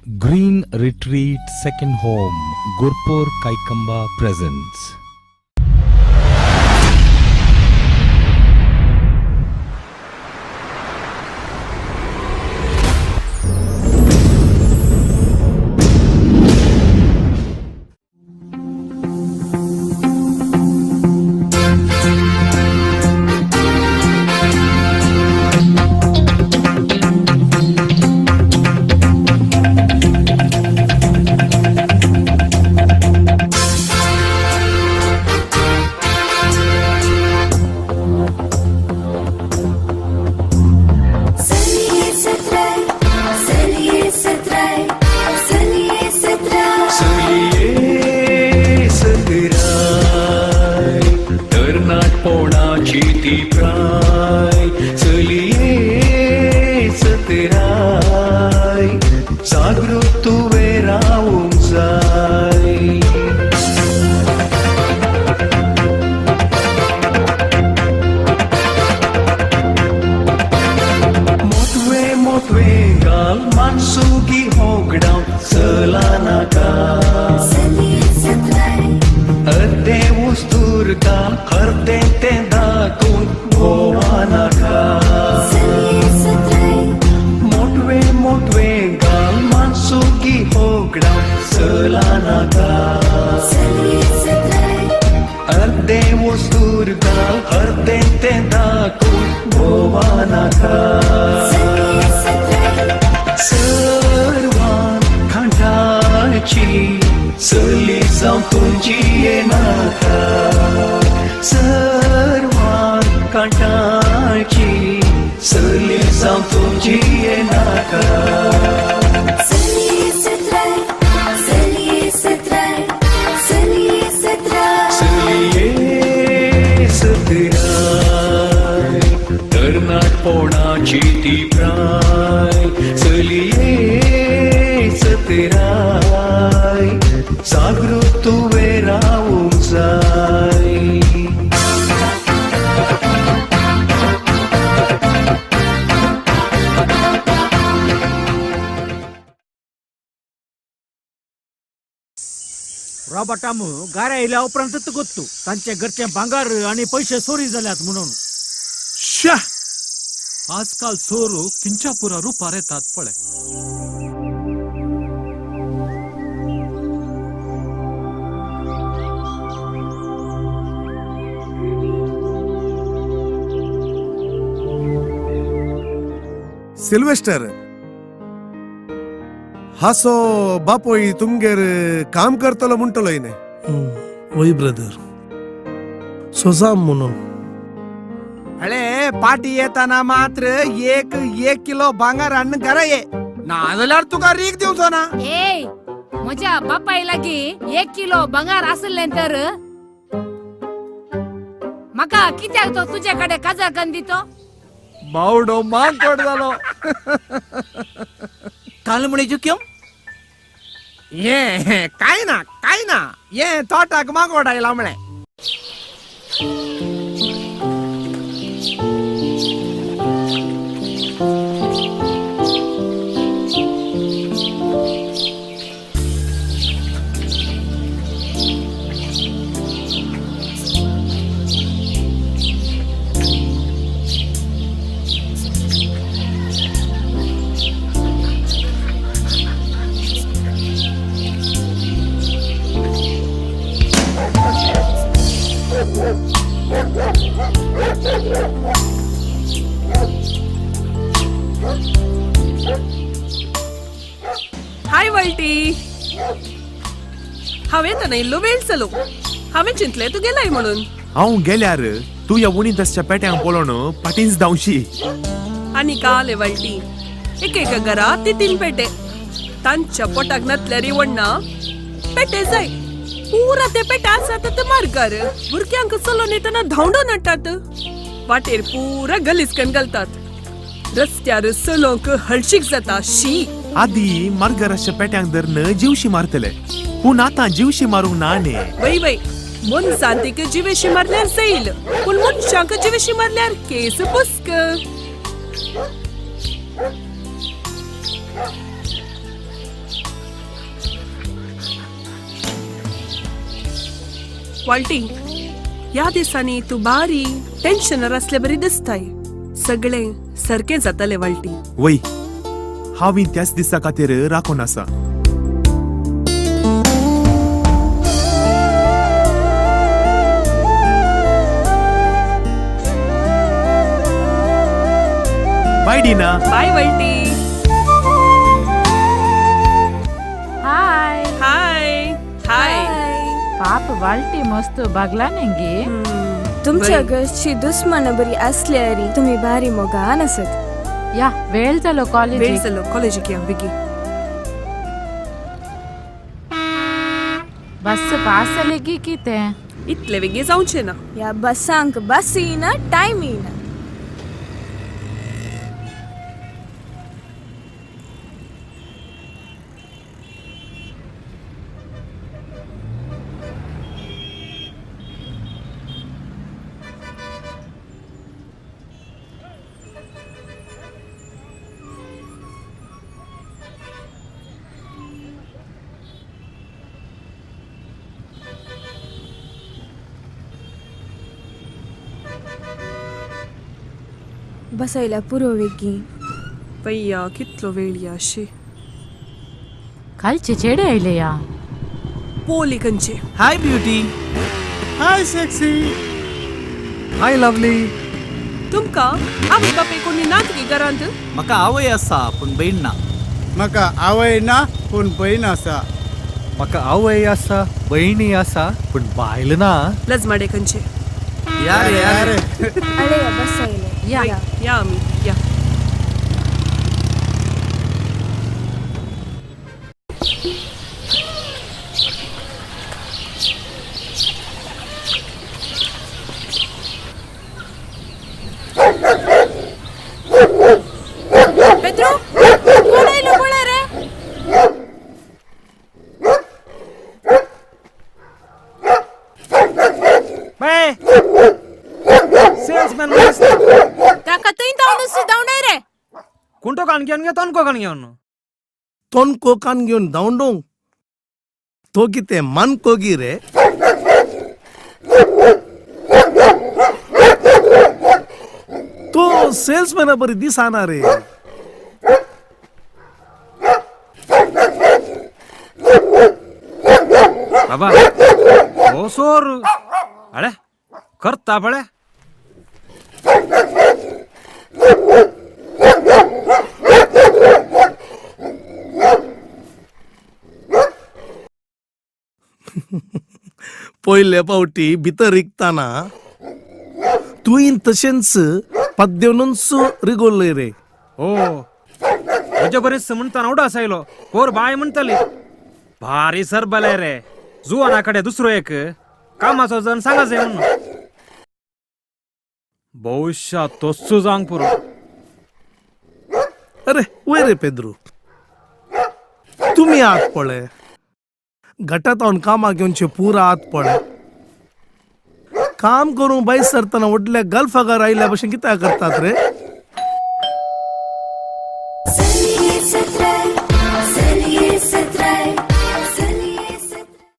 Green Retreat Second Home, Gurpur Kaikamba presents. राबाटामू गाऱ्या येयल्या उपरांत गोत्तू तांचे घरचे भांगार आणि पैसे चोरी जाल्यात म्हणून. श्या आजकाल चोरू किंच्या पुरा रुपार येतात पळे. सिल्वेस्टर हासो बापोई तुमगेर काम करतलो म्हणटलोय ने. वय ब्रदर सोसाम म्हणून. अळे पाटी येताना मात्र एक किलो भांगार हाडून घरा ये ना जाल्यार तुका रीक दिवचो ना. ए म्हज्या बापाय लागी 1 किलो भांगार आसले तर म्हाका कित्याक तो तुझे कडे काजार करून दितो. बावडो मान कोट जालो. तालमणी जुक्यो ये काय ना ये तोटाक मागोड आयला म्हळे. हाय वल्टी. हांवें तर इल्लो वेळ चलो. हांवें चिंतले तूं गेलाय म्हणून. हांव गेल्यार तू या उणी दसच्या पेट्यांक पळोवन पाटींच धांवशी. आनी काले वल्टी एक घरात 3 पेटे. तांच्या पोटाक नातल्यार इवण्णा पेटे जाय. पुरा ते पेटे आसात ते मार्गार. भुरग्यांक चलोन येतना धांवडोन हाडटात. वाटेर पुरा गलीसकन घालतात. रस्त्यार चलोंक हळशीक जाता. शी आदी मार्गाराच्या पेट्यांक धरन जीवशी मारतले पूण आतां जीवशी मारूंक ना न्ही. वय वय मनशांतीक जिवेशी मारल्यार जाईल पूण मनशांक जिवेशी मारल्यार केस पुस्क. वालटी या दिसांनी तू बारी टेन्शनर असले बरी दिसताय सगळे सारखे जातले वालटी वय हांवें त्याच दिसा खातीर राखून आसा बाय डिना बाय वालटी हाय हाय हाय पाप वालटी मस्त बागला नेंगे तुमच्या घरची दुश्मन बरी असल्यारी तुम्ही भारी मोगा नसत या वेळ झालो वेळ कॉलेज झालो कॉलेजिक या बेगी बस पास लेगी किते इतले वेगे जाऊचे ना या बसांक बस येईना टाइम येईना बसायला पुरोवेगी पय्या कितलो वेळ या अशी कालचे चेडे आयले या पोली कंचे हाय ब्युटी हाय सेक्सी हाय लवली तुमका आवय बापे कोणी नातकी घरांत म्हाका आवय आसा पूण बहीण ना म्हाका आवय ना पूण बहीण आसा म्हाका आवय आसा बहिणी आसा पण बायल ना लजमाडे कंचे यार यार अरे या बसायला या आम्ही या पेट्रो कोण आयलो कोण रे सेल्समॅन ताका तई धावून रे कोणतो कान घेऊन घे तोनको कान घेऊन तोन कोकान घेऊन धावंडो तो किते मन कोगी रे तो सेल्समॅन बरी दिसाना रे बाबा ओ सोर अळे करता बळे पयले पावटी भितर रिगताना तुवें तशेंच पद्देवनूच रिगोल्ले रे हो म्हजे बरेच म्हणताना उडा सायलो पोर बाय म्हणतली भारी सर बले रे जुवानाकडे दुसरो एक कामाचो जण सांगा जाय म्हणून भविष्यात तोच जांग पुरो अरे वय रे पेद्रू तुम्ही आत पळे घटात हावन कामा घेवनचे पुरा आत पळे काम करूंक बाईस सरतना व्हडल्या गल्फागार आयल्या भशेन कित्याक करतात रे